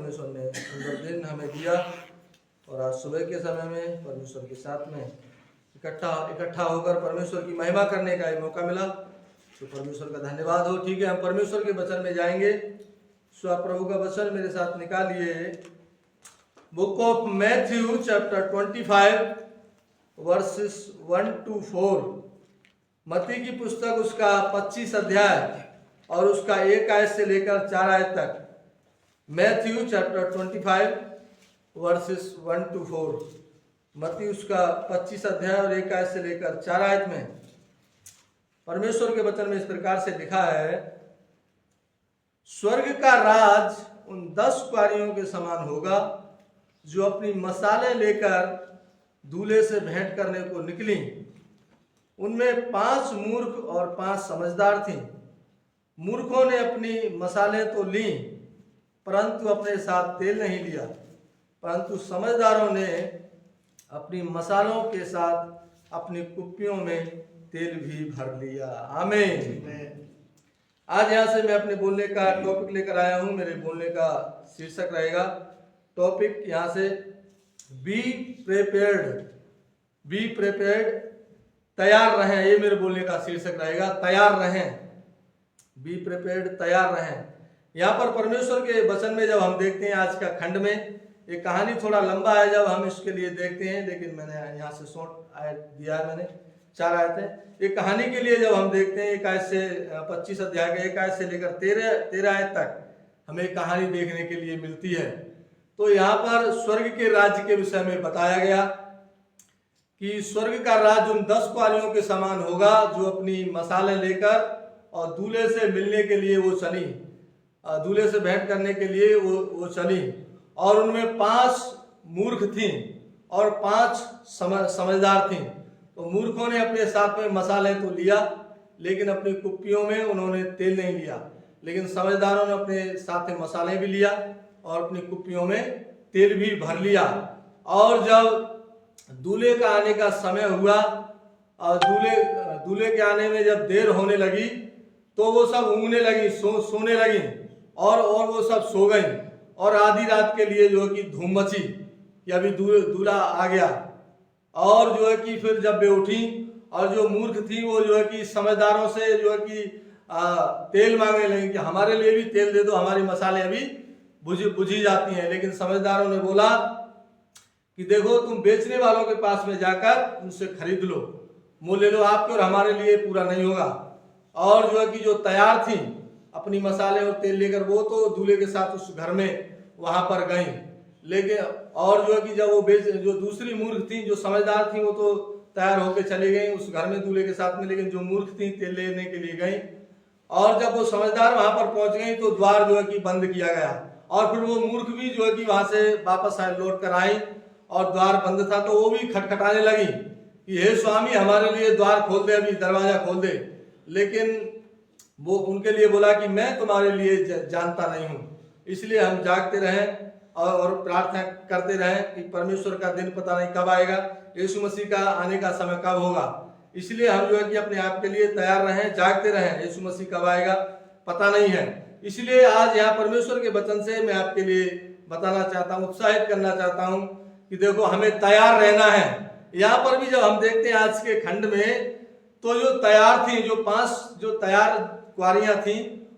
परमेश्वर ने सुंदर दिन हमें दिया और आज सुबह के समय में परमेश्वर के साथ में इकट्ठा होकर परमेश्वर की महिमा करने का एक मौका मिला। तो परमेश्वर का धन्यवाद हो। ठीक है, हम परमेश्वर के वचन में जाएंगे। सो आप प्रभु का वचन मेरे साथ निकालिए। Book of Matthew chapter 25 versus 1 to 4। मत्ती की पुस्तक उसका 25 अध्याय और उसका 1 आयत से लेकर 4 आयत तक। Matthew chapter 25 versus 1 to 4। मत्ती उसका 25 अध्याय और 1 आयत से लेकर 4 आयत में परमेश्वर के वचन में इस प्रकार से लिखा है, स्वर्ग का राज उन 10 कुंवारियों के समान होगा जो अपनी मसाले लेकर दूल्हे से भेंट करने को निकली। उनमें 5 मूर्ख और 5 समझदार थीं। मूर्खों ने अपनी मसाले तो ली परंतु अपने साथ तेल नहीं लिया, परंतु समझदारों ने अपनी मसालों के साथ अपनी कुप्पियों में तेल भी भर लिया। आमीन। आज यहाँ से मैं अपने बोलने का टॉपिक लेकर आया हूँ। मेरे बोलने का शीर्षक रहेगा, टॉपिक यहाँ से बी प्रिपेयर्ड, तैयार रहें। ये मेरे बोलने का शीर्षक रहेगा, तैयार रहें। बी प्रिपेयर्ड, तैयार रहें। यहाँ पर परमेश्वर के वचन में जब हम देखते हैं आज का खंड में, ये कहानी थोड़ा लंबा है जब हम इसके लिए देखते हैं, लेकिन मैंने यहाँ से शॉर्ट आयत दिया है, मैंने 4 आयतें। ये कहानी के लिए जब हम देखते हैं 1 आयत से 25 अध्याय के 1 आयत से लेकर 13 आयत तक हमें कहानी देखने के लिए मिलती है। तो यहाँ पर स्वर्ग के राज्य के विषय में बताया गया कि स्वर्ग का राज्य उन 10 कुंवारियों के समान होगा जो अपनी मसाले लेकर और दूल्हे से मिलने के लिए वो चली, दूल्हे से भेंट करने के लिए वो चली। और उनमें 5 मूर्ख थीं और 5 समझदार थीं। तो मूर्खों ने अपने साथ में मसाले तो लिया लेकिन अपनी कुप्पियों में उन्होंने तेल नहीं लिया, लेकिन समझदारों ने अपने साथ में मसाले भी लिया और अपनी कुप्पियों में तेल भी भर लिया। और जब दूल्हे का आने का समय हुआ और दूल्हे के आने में जब देर होने लगी तो वो सब ऊँगने लगी, सोने लगी और वो सब सो गई। और आधी रात के लिए जो है कि धूम मची कि अभी दूल्हा आ गया। और जो है कि फिर जब वे उठी और जो मूर्ख थी वो जो है कि समझदारों से जो है कि तेल मांगने लगी कि हमारे लिए भी तेल दे दो, हमारी मसाले अभी बुझी जाती हैं। लेकिन समझदारों ने बोला कि देखो, तुम बेचने वालों के पास में जाकर उनसे खरीद लो, मोल ले लो, आपके और हमारे लिए पूरा नहीं होगा। और जो है कि जो तैयार थी अपनी मसाले और तेल लेकर, वो तो दूल्हे के साथ उस घर में वहां पर गई। लेकिन और जो है कि जब वो जो दूसरी मूर्ख थी, जो समझदार थी, वो तो तैयार होकर चली गई उस घर में दूल्हे के साथ में, लेकिन जो मूर्ख थी तेल लेने के लिए गई। और जब वो समझदार वहां पर पहुंच गई तो द्वार जो है कि बंद किया गया। और फिर वो मूर्ख भी जो है कि वहां से वापस लौट कर आई और द्वार बंद था तो वो भी खटखटाने लगी कि हे स्वामी, हमारे लिए द्वार खोल दे, अभी दरवाजा खोल दे। लेकिन वो उनके लिए बोला कि मैं तुम्हारे लिए जानता नहीं हूँ। इसलिए हम जागते रहें और प्रार्थना करते रहें कि परमेश्वर का दिन पता नहीं कब आएगा, यीशु मसीह का आने का समय कब होगा। इसलिए हम जो है कि अपने आप के लिए तैयार रहें, जागते रहें, यीशु मसीह कब आएगा पता नहीं है। इसलिए आज यहाँ परमेश्वर के वचन से मैं आपके लिए बताना चाहता हूँ, उत्साहित करना चाहता हूँ कि देखो, हमें तैयार रहना है। यहाँ पर भी जब हम देखते हैं आज के खंड में, तो जो तैयार थी, जो 5 जो तैयार कुंवारियां थी,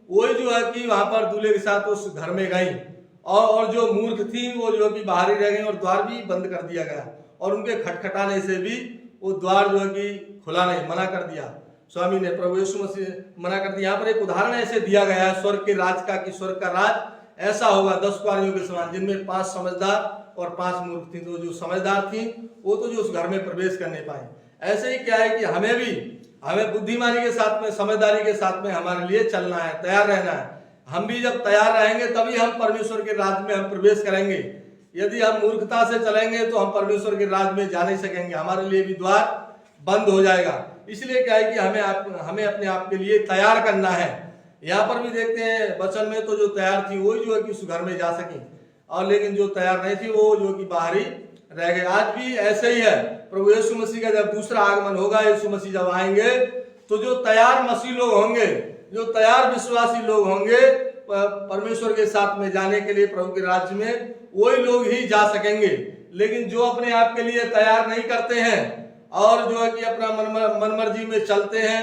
वही जो है कि वहां पर दूल्हे के साथ उस घर में गई। और जो मूर्ख थी वो जो कि बाहर ही रह गई और द्वार भी बंद कर दिया गया। और उनके खटखटाने से भी वो द्वार जो है कि खुला नहीं, मना कर दिया स्वामी ने, प्रभु यीशु मसीह मना कर दिया। यहाँ पर एक उदाहरण ऐसे दिया गया है स्वर्ग के राज का कि स्वर्ग का राज ऐसा होगा 10 कुंवारियों के समान, जिनमें 5 समझदार और 5 मूर्ख थी। तो जो समझदार थी वो तो जो उस घर में प्रवेश करने पाए। ऐसे ही क्या है कि हमें बुद्धिमानी के साथ में, समझदारी के साथ में हमारे लिए चलना है, तैयार रहना है। हम भी जब तैयार रहेंगे तभी हम परमेश्वर के राज में हम प्रवेश करेंगे। यदि हम मूर्खता से चलेंगे तो हम परमेश्वर के राज में जा नहीं सकेंगे, हमारे लिए भी द्वार बंद हो जाएगा। इसलिए क्या है कि हमें अपने आप के लिए तैयार करना है। यहाँ पर भी देखते हैं वचन में, तो जो तैयार थी वही जो है कि उस घर में जा सकी, और लेकिन जो तैयार नहीं थी वो जो कि बाहर ही रह गए। आज भी ऐसे ही है। प्रभु यीशु मसीह का जब दूसरा आगमन होगा, यीशु मसीह जब आएंगे, तो जो तैयार मसीह लोग होंगे, जो तैयार विश्वासी लोग होंगे, परमेश्वर के साथ में जाने के लिए, प्रभु के राज्य में वही लोग ही जा सकेंगे। लेकिन जो अपने आप के लिए तैयार नहीं करते हैं और जो है कि अपना मनमर्जी में चलते हैं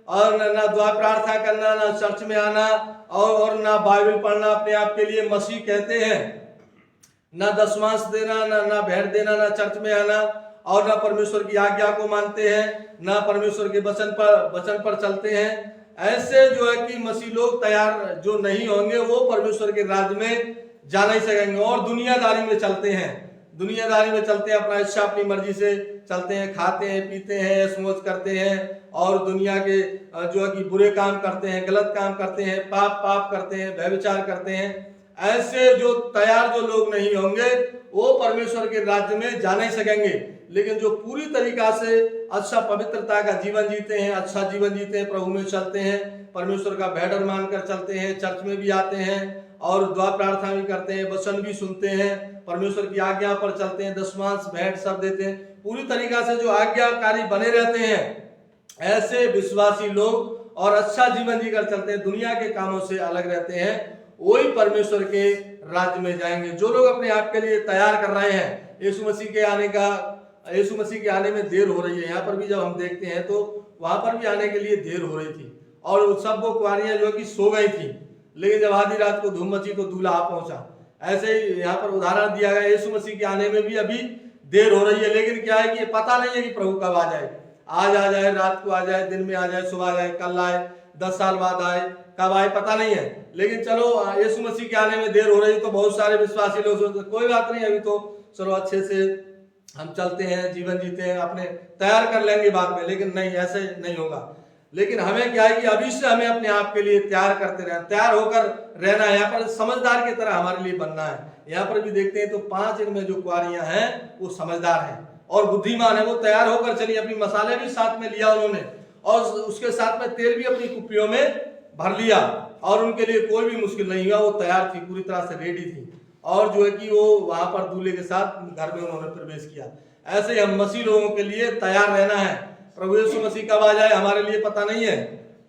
और ना दुआ प्रार्थना करना, ना चर्च में आना और ना बाइबल पढ़ना, अपने आप के लिए मसीह कहते हैं, ना दशमांश देना, ना भेंट देना, ना चर्च में आना और ना परमेश्वर की आज्ञा को मानते हैं, ना परमेश्वर के वचन पर चलते हैं, ऐसे जो है कि मसीह लोग तैयार जो नहीं होंगे वो परमेश्वर के राज्य में जा नहीं सकेंगे। और दुनियादारी में चलते हैं, दुनियादारी में चलते हैं, अपना इच्छा अपनी मर्जी से चलते हैं, खाते हैं, पीते हैं, ऐश मौज करते हैं और दुनिया के जो है कि बुरे काम करते हैं, गलत काम करते हैं, पाप करते हैं, व्यभिचार करते हैं। ऐसे जो तैयार जो लोग नहीं होंगे वो परमेश्वर के राज्य में जा नहीं सकेंगे। लेकिन जो पूरी तरीका से अच्छा पवित्रता का जीवन जीते हैं, अच्छा जीवन जीते हैं, प्रभु में चलते हैं, परमेश्वर का भेडर मानकर चलते हैं, चर्च में भी आते हैं और दुआ प्रार्थना भी करते हैं, वचन भी सुनते हैं, परमेश्वर की आज्ञा पर चलते हैं, दशमांश भेंट सब देते हैं, पूरी तरीका से जो आज्ञाकारी बने रहते हैं, ऐसे विश्वासी लोग और अच्छा जीवन जीकर चलते हैं, दुनिया के कामों से अलग रहते हैं, वही परमेश्वर के राज्य में जाएंगे। जो लोग अपने आप के लिए तैयार कर रहे हैं, यीशु मसीह के आने में देर हो रही है। यहाँ पर भी जब हम देखते हैं तो वहां पर भी आने के लिए देर हो रही थी और सब वो कुंवारियां जो कि सो गई थी, लेकिन जब आधी रात को धूम मची तो दूल्हा पहुंचा। ऐसे ही यहाँ पर उदाहरण दिया गया, यीशु मसीह के आने में भी अभी देर हो रही है, लेकिन क्या है कि पता नहीं है कि प्रभु कब आ जाए, आज आ जाए, रात को आ जाए, दिन में आ जाए, सुबह आ जाए, कल आए, 10 साल बाद आए, कब आए पता नहीं है। लेकिन चलो यीशु मसीह के आने में देर हो रही तो बहुत सारे विश्वासी लोग सोचते कोई बात नहीं, अभी तो चलो अच्छे से हम चलते हैं, जीवन जीते हैं, अपने तैयार कर लेंगे बाद में। लेकिन नहीं, ऐसे नहीं होगा। लेकिन हमें क्या है कि अभी से हमें अपने आप के लिए तैयार करते रहना, तैयार होकर रहना है। यहाँ पर समझदार की तरह हमारे लिए बनना है। यहाँ पर भी देखते हैं तो 5 इनमें जो कुंवारियां हैं वो समझदार हैं और बुद्धिमान है, वो तैयार होकर चली, अपनी मसाले भी साथ में लिया उन्होंने और उसके साथ में तेल भी अपनी कुप्पियों में भर लिया और उनके लिए कोई भी मुश्किल नहीं हुआ, वो तैयार थी, पूरी तरह से रेडी थी और जो है कि वो वहां पर दूल्हे के साथ घर में उन्होंने प्रवेश किया। ऐसे ही हम मसीह लोगों के लिए तैयार रहना है। प्रभु यीशु मसीह कब आ जाए हमारे लिए पता नहीं है,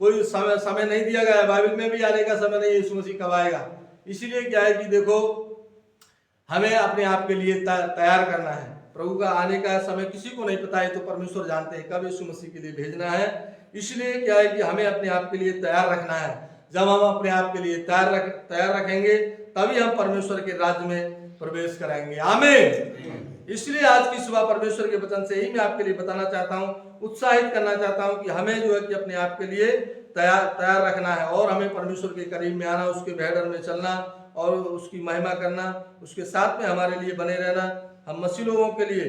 कोई समय नहीं दिया गया है, बाइबल में भी आने का समय नहीं, यीशु मसीह कब आएगा। इसीलिए क्या है कि देखो हमें अपने आप के लिए तैयार करना है। प्रभु का आने का समय किसी को नहीं पता है, तो परमेश्वर जानते हैं कब यीशु मसीह के लिए भेजना है। इसलिए क्या है कि हमें अपने आप के लिए तैयार रखना है। जब हम अपने आप के लिए तैयार रखेंगे तभी हम परमेश्वर के राज्य में प्रवेश करेंगे। आमीन। इसलिए आज की सुबह परमेश्वर के वचन से ही मैं आपके लिए बताना चाहता हूँ, उत्साहित करना चाहता हूँ कि हमें जो है कि अपने आप के लिए तैयार रखना है और हमें परमेश्वर के करीब में आना, उसके भेडर में चलना और उसकी महिमा करना, उसके साथ में हमारे लिए बने रहना हम मसीह लोगों के लिए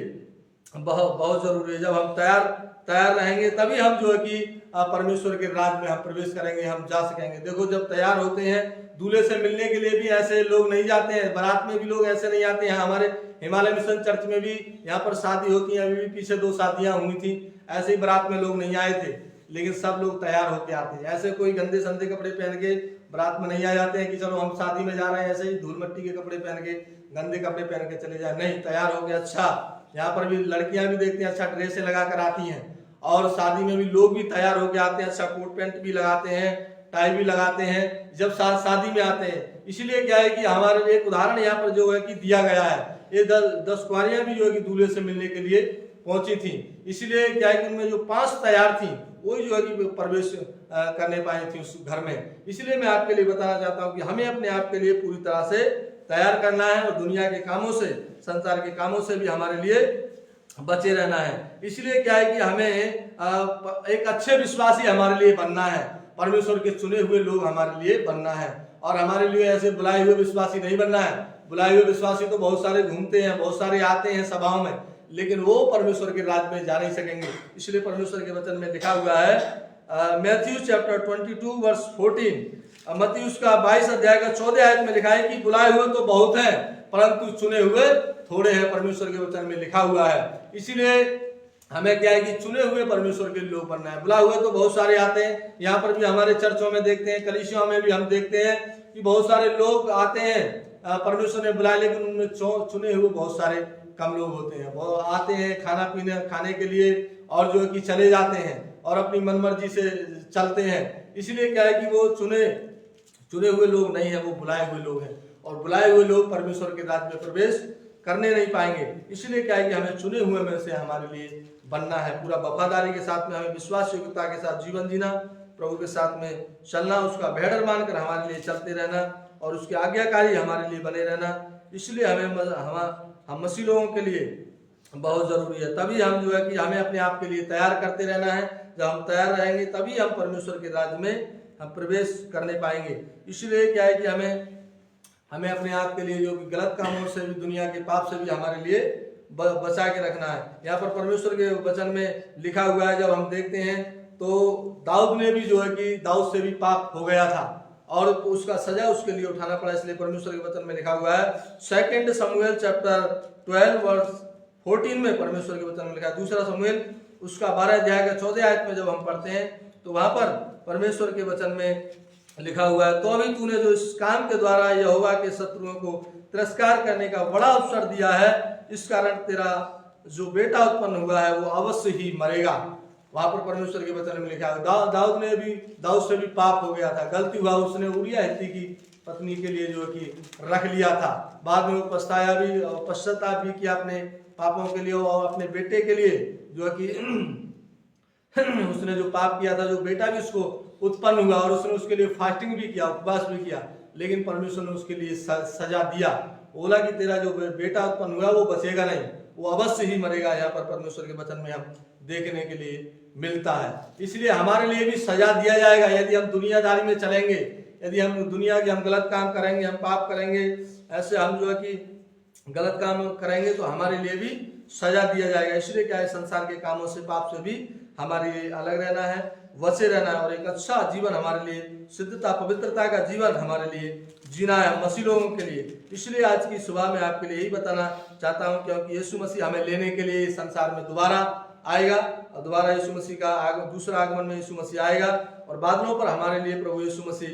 बहुत जरूरी है। जब हम तैयार रहेंगे तभी हम जो है कि परमेश्वर के राज्य में हम प्रवेश करेंगे, हम जा सकेंगे। देखो जब तैयार होते हैं दूल्हे से मिलने के लिए भी ऐसे लोग नहीं जाते हैं, बारात में भी लोग ऐसे नहीं आते हैं। हमारे हिमालय मिशन चर्च में भी यहाँ पर शादी होती है, अभी भी पीछे 2 शादियां हुई थी, ऐसे ही बारात में लोग नहीं आए थे, लेकिन सब लोग तैयार होके आते हैं। ऐसे कोई गंदे संदे कपड़े पहन के बारात में नहीं आ जाते हैं कि चलो हम शादी में जा रहे हैं, ऐसे ही धूल मट्टी के कपड़े पहन के, गंदे कपड़े पहन के चले जाए, नहीं, तैयार हो गए। अच्छा, यहाँ पर भी लड़कियां भी देखते हैं अच्छा ड्रेस लगा कर आती हैं और शादी में भी लोग भी तैयार होके आते हैं, अच्छा कोट पैंट भी लगाते हैं, टाई भी लगाते हैं जब शादी में आते हैं। इसलिए क्या है कि हमारे एक उदाहरण यहाँ पर जो है कि दिया गया है, ये 10 कुंवारियां भी जो है कि दूल्हे से मिलने के लिए पहुंची थी। इसलिए क्या है कि उनमें जो 5 तैयार थी वही जो है कि प्रवेश करने पाई थी उस घर में। इसलिए मैं आपके लिए बताना चाहता हूँ कि हमें अपने आप के लिए पूरी तरह से तैयार करना है और दुनिया के कामों से, संसार के कामों से भी हमारे लिए बचे रहना है। इसलिए क्या है कि हमें एक अच्छे विश्वासी हमारे लिए बनना है, परमेश्वर के चुने हुए लोग हमारे लिए बनना है और हमारे लिए ऐसे बुलाए हुए विश्वासी नहीं बनना है। बुलाए हुए विश्वासी तो बहुत सारे घूमते हैं, बहुत सारे आते हैं सभाओं में, लेकिन वो परमेश्वर के राज्य में जा नहीं सकेंगे। इसलिए परमेश्वर के वचन में लिखा हुआ है मैथ्यू चैप्टर 22 वर्स 14, मत्ती उसका 22 अध्याय का 14 आयत में लिखा है कि बुलाए हुए तो बहुत हैं परंतु चुने हुए थोड़े हैं, परमेश्वर के वचन में लिखा हुआ है। इसीलिए हमें क्या है कि चुने हुए परमेश्वर के लोग बनना है। बुलाए हुए तो बहुत सारे आते हैं, यहाँ पर भी हमारे चर्चों में देखते हैं, कलीसियाओं में भी हम देखते हैं कि बहुत सारे लोग आते हैं, परमेश्वर ने बुलाया, लेकिन उनमें चुने हुए बहुत सारे कम लोग होते हैं। वो आते हैं खाने के लिए और जो है कि चले जाते हैं और अपनी मनमर्जी से चलते हैं। इसलिए क्या है कि वो चुने हुए लोग नहीं है, वो बुलाए हुए लोग हैं, और बुलाए हुए लोग परमेश्वर के राज्य में प्रवेश करने नहीं पाएंगे। इसलिए क्या है कि हमें चुने हुए में से हमारे लिए बनना है, पूरा वफादारी के साथ में हमें विश्वास योग्यता के साथ जीवन जीना, प्रभु के साथ में चलना, उसका भेड़र मानकर हमारे लिए चलते रहना और उसके आज्ञाकारी हमारे लिए बने रहना। इसलिए हम मसीह लोगों के लिए बहुत जरूरी है। तभी हम जो है कि हमें अपने आप के लिए तैयार करते रहना है। जब हम तैयार रहेंगे तभी हम परमेश्वर के राज्य में हम प्रवेश करने पाएंगे। इसलिए क्या है कि हमें अपने आप के लिए जो गलत कामों से भी, दुनिया के पाप से भी हमारे लिए बचा के रखना है। यहाँ पर परमेश्वर के वचन में लिखा हुआ है, जब हम देखते हैं तो दाऊद ने भी जो है कि दाऊद से भी पाप हो गया था और उसका सजा उसके लिए उठाना पड़ा। इसलिए परमेश्वर के वचन में लिखा हुआ है 2 शमूएल चैप्टर 12 वर्स 14 में परमेश्वर के वचन में लिखा है। 2 शमूएल उसका 12 अध्याय का 14 आयत में जब हम पढ़ते हैं तो वहां पर परमेश्वर के वचन में लिखा हुआ है, तो अभी तूने जो इस काम के द्वारा यहोवा के शत्रुओं को तिरस्कार करने का बड़ा अवसर दिया है, इस कारण तेरा जो बेटा उत्पन्न हुआ है वो अवश्य ही मरेगा। वहां पर परमेश्वर के वचन में लिखा है दाऊद से भी पाप हो गया था, गलती हुआ, उसने उरिया हित्ती की पत्नी के लिए जो कि रख लिया था। बाद में वो पछताया भी और पश्चाताप भी किया अपने पापों के लिए और अपने बेटे के लिए जो कि उसने जो पाप किया था, जो बेटा भी उसको उत्पन्न हुआ और उसने उसके लिए फास्टिंग भी किया, उपवास भी किया, लेकिन परमेश्वर ने उसके लिए सजा दिया। बोला कि तेरा जो बेटा उत्पन्न हुआ वो बचेगा नहीं, वो अवश्य ही मरेगा। यहाँ पर परमेश्वर के वचन में हम देखने के लिए मिलता है। इसलिए हमारे लिए भी सजा दिया जाएगा यदि हम दुनियादारी में चलेंगे, यदि हम दुनिया के हम गलत काम करेंगे, हम पाप करेंगे, ऐसे हम जो है कि गलत काम करेंगे तो हमारे लिए भी सजा दिया जाएगा। इसलिए क्या है, संसार के कामों से, पाप से भी हमारे लिए अलग रहना है, बचे रहना है और एक अच्छा जीवन हमारे लिए, शुद्धता पवित्रता का जीवन हमारे लिए जीना है मसीह लोगों के लिए। इसलिए आज की सुबह में आपके लिए यही बताना चाहता हूं, क्योंकि यीशु मसीह हमें लेने के लिए संसार में दोबारा आएगा और दोबारा यीशु मसीह का दूसरा आगमन में यीशु मसीह आएगा और बादलों पर हमारे लिए प्रभु यीशु मसीह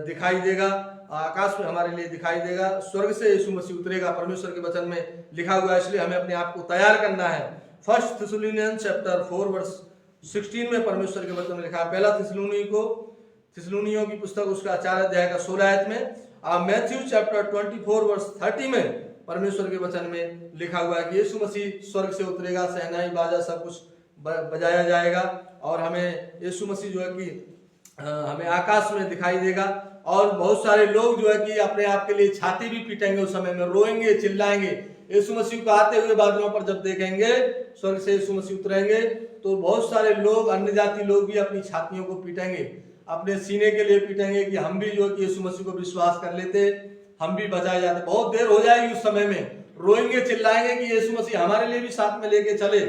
दिखाई देगा, आकाश में हमारे लिए दिखाई देगा, स्वर्ग से यीशु मसीह उतरेगा, परमेश्वर के वचन में लिखा हुआ है। इसलिए हमें अपने आप को तैयार करना है। 1 थिस्सलुनीयंस चैप्टर 4 वर्स 16 में परमेश्वर के वचन में लिखा है, पहला थिस्सलुनियों की पुस्तक उसका 4 अध्याय का 16 आयत में। मैथ्यू चैप्टर 24 वर्स 30 में परमेश्वर के वचन में लिखा हुआ है कि यीशु मसीह स्वर्ग से उतरेगा, सहनाई बाजा सब कुछ बजाया जाएगा और हमें यीशु मसीह जो है कि हमें आकाश में दिखाई देगा और बहुत सारे लोग जो है कि अपने आप के लिए छाती भी पीटेंगे, उस समय में रोएंगे, चिल्लाएंगे। यीशु मसीह को आते हुए बादलों पर जब देखेंगे, स्वर्ग से यीशु मसीह उतरेंगे, तो बहुत सारे लोग, अन्य जाति लोग भी अपनी छातियों को पीटेंगे, अपने सीने के लिए पीटेंगे कि हम भी जो कि यीशु मसीह को विश्वास कर लेते, हम भी बचाए जाते। बहुत देर हो जाएगी उस समय में, रोएंगे, चिल्लाएंगे कि यीशु मसीह हमारे लिए भी साथ में लेके चले,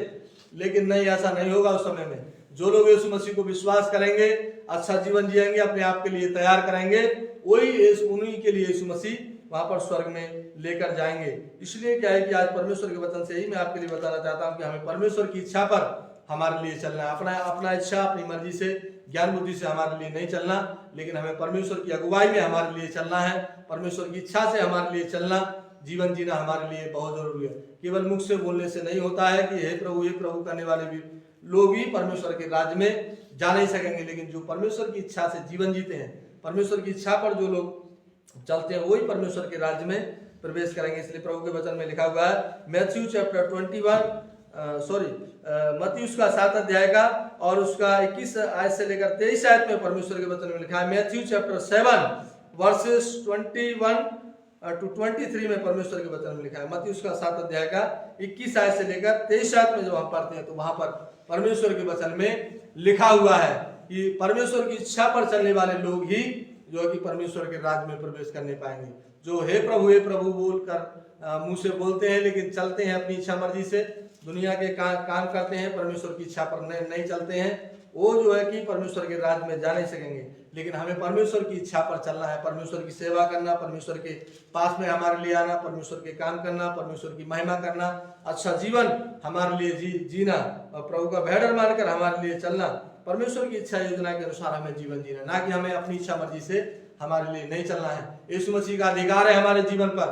लेकिन नहीं, ऐसा नहीं होगा उस समय में। जो लोग यीशु मसीह को विश्वास करेंगे, अच्छा जीवन जिएंगे, अपने आप के लिए तैयार करेंगे, वही उन्हीं के लिए यीशु मसीह वहां पर स्वर्ग में लेकर जाएंगे। इसलिए क्या है कि आज परमेश्वर के वचन से ही मैं आपके लिए बताना चाहता हूं कि हमें परमेश्वर की इच्छा पर हमारे लिए चलना है। अपना इच्छा, अपनी मर्जी से, ज्ञान बुद्धि से हमारे लिए नहीं चलना, लेकिन हमें परमेश्वर की अगुवाई में हमारे लिए चलना है। परमेश्वर की इच्छा से हमारे लिए चलना, जीवन जीना हमारे लिए बहुत जरूरी है। केवल मुख से बोलने से नहीं होता है कि हे प्रभु करने वाले भी लोग ही परमेश्वर के राज्य में जा नहीं सकेंगे, लेकिन जो परमेश्वर की इच्छा से जीवन जीते हैं, परमेश्वर की इच्छा पर जो लोग चलते हैं, वही परमेश्वर के राज्य में प्रवेश करेंगे। इसलिए प्रभु के वचन में लिखा हुआ है मैथ्यू चैप्टर 21 मत्ती उसका 7 अध्याय का और उसका 21 आयत से लेकर 23 आयत में परमेश्वर के वचन में लिखा है। मैथ्यू चैप्टर 7 वर्सेस 21 to 23 में परमेश्वर के वचन में लिखा है। मत्ती उसका 7 अध्याय का 21 आयत से लेकर 23 आयत में जब हम पढ़ते हैं तो वहां पर परमेश्वर के वचन में लिखा हुआ है कि परमेश्वर की इच्छा पर चलने वाले लोग ही जो कि परमेश्वर के राज्य में प्रवेश करने पाएंगे। जो हे प्रभु बोलकर मुंह से बोलते हैं, लेकिन चलते हैं अपनी इच्छा मर्जी से, दुनिया के काम करते हैं, परमेश्वर की इच्छा पर नहीं चलते हैं, वो जो है कि परमेश्वर के राज्य में जा नहीं सकेंगे। लेकिन हमें परमेश्वर की इच्छा पर चलना है, परमेश्वर की सेवा करना, परमेश्वर के पास में हमारे लिए आना, परमेश्वर के काम करना, परमेश्वर की महिमा करना, अच्छा जीवन हमारे लिए जीना और प्रभु का भेड़र मानकर हमारे लिए चलना, परमेश्वर की इच्छा योजना के अनुसार हमें जीवन जीना, ना कि हमें अपनी इच्छा मर्जी से हमारे लिए नहीं चलना है। यीशु मसीह का अधिकार है हमारे जीवन पर।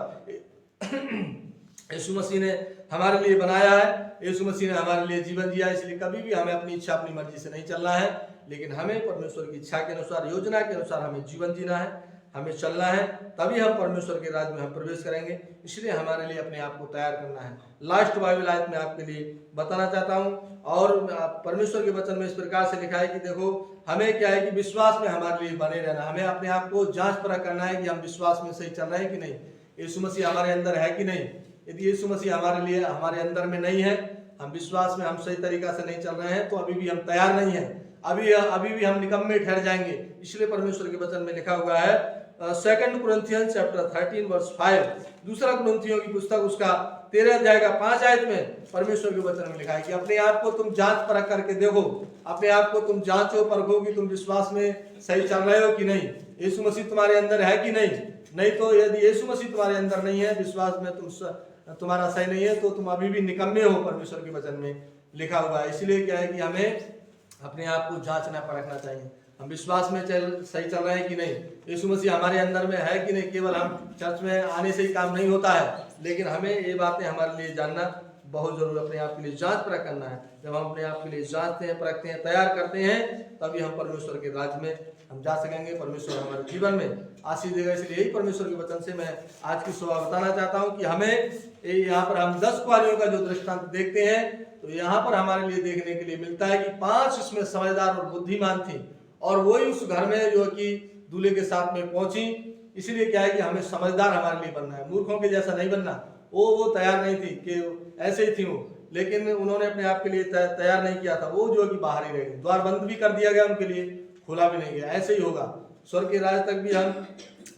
यीशु मसीह ने हमारे लिए बनाया है, यीशु मसीह ने हमारे लिए जीवन दिया, इसलिए कभी भी हमें अपनी इच्छा, अपनी मर्जी से नहीं चलना है, लेकिन हमें परमेश्वर की इच्छा के अनुसार, योजना के अनुसार हमें जीवन जीना है। हमें चलना है, तभी हम परमेश्वर के राज्य में हम प्रवेश करेंगे। इसलिए हमारे लिए अपने आप को तैयार करना है। लास्ट बाइबल आयत में आपके लिए बताना चाहता हूँ, और परमेश्वर के वचन में इस प्रकार से लिखा है कि देखो हमें क्या है कि विश्वास में हमारे लिए बने रहना, हमें अपने आप को जांच परख करना है कि हम विश्वास में सही चल रहे हैं कि नहीं, यीशु मसीह हमारे अंदर है कि नहीं। यदि यीशु मसीह हमारे लिए हमारे अंदर में नहीं है, हम विश्वास में हम सही तरीका से नहीं चल रहे हैं, तो अभी भी हम तैयार नहीं है, अभी भी हम निकम्मे ठहर जाएंगे। इसलिए परमेश्वर के वचन में लिखा हुआ है 2 कुरिन्थियंस चैप्टर 13 वर्स 5, दूसरा कुरिन्थियों की पुस्तक उसका 13 अध्याय का 5 आयत में परमेश्वर के वचन में लिखा है कि अपने आप को तुम जांच परख करके देखो, अपने आप को तुम जांचो परखो कि तुम विश्वास में सही चल रहे हो कि नहीं, यीशु मसीह तुम्हारे अंदर है कि नहीं तो यदि यीशु मसीह तुम्हारे अंदर नहीं है, विश्वास में तुम्हारा सही नहीं है, तो तुम अभी भी निकम्मे हो, परमेश्वर के वचन में लिखा हुआ है। इसलिए क्या है कि हमें अपने आप को जांचना परखना चाहिए, हम विश्वास में सही चल रहे हैं कि नहीं, यीशु मसीह हमारे अंदर में है कि नहीं। केवल हम चर्च में आने से ही काम नहीं होता है, लेकिन हमें ये बातें हमारे लिए जानना बहुत जरूरी, अपने आप के लिए जांच परख करना है। जब हम अपने आप के लिए जांचते हैं, परखते हैं, तैयार करते हैं, तभी हम परमेश्वर के राज्य में हम जा सकेंगे, परमेश्वर हमारे जीवन में आशीष देगा। इसलिए यही परमेश्वर के वचन से मैं आज की सुबह बताना चाहता हूँ कि हमें यहाँ पर हम 10 कुंवारियों का जो दृष्टांत देखते हैं, तो यहाँ पर हमारे लिए देखने के लिए मिलता है कि 5 इसमें समझदार और बुद्धिमान थी, और वही उस घर में जो कि दूल्हे के साथ में पहुंची। इसलिए क्या है कि हमें समझदार हमारे लिए बनना है, मूर्खों के जैसा नहीं बनना। वो तैयार नहीं थी कि ऐसे ही थी वो, लेकिन उन्होंने अपने आप के लिए तैयार नहीं किया था, वो जो कि बाहर ही रह गए, द्वार बंद भी कर दिया गया उनके लिए, खुला भी नहीं गया। ऐसे ही होगा स्वर्ग के राज्य तक भी हम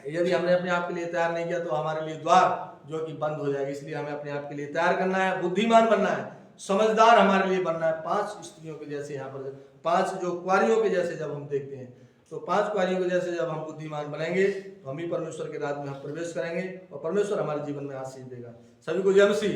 यदि हमने अपने आप के लिए तैयार नहीं किया, तो हमारे लिए द्वार जो कि बंद हो जाएगा। इसलिए हमें अपने आप के लिए तैयार करना है, बुद्धिमान बनना है, समझदार हमारे लिए बनना है। 5 स्त्रियों के जैसे, यहाँ पर 5 जो कुंवारियों के जैसे जब हम देखते हैं, तो 5 कुंवारियों के जैसे जब हम बुद्धिमान बनेंगे, तो हम ही परमेश्वर के राज्य में हम प्रवेश करेंगे, और परमेश्वर हमारे जीवन में आशीष देगा। सभी को जय मसीह।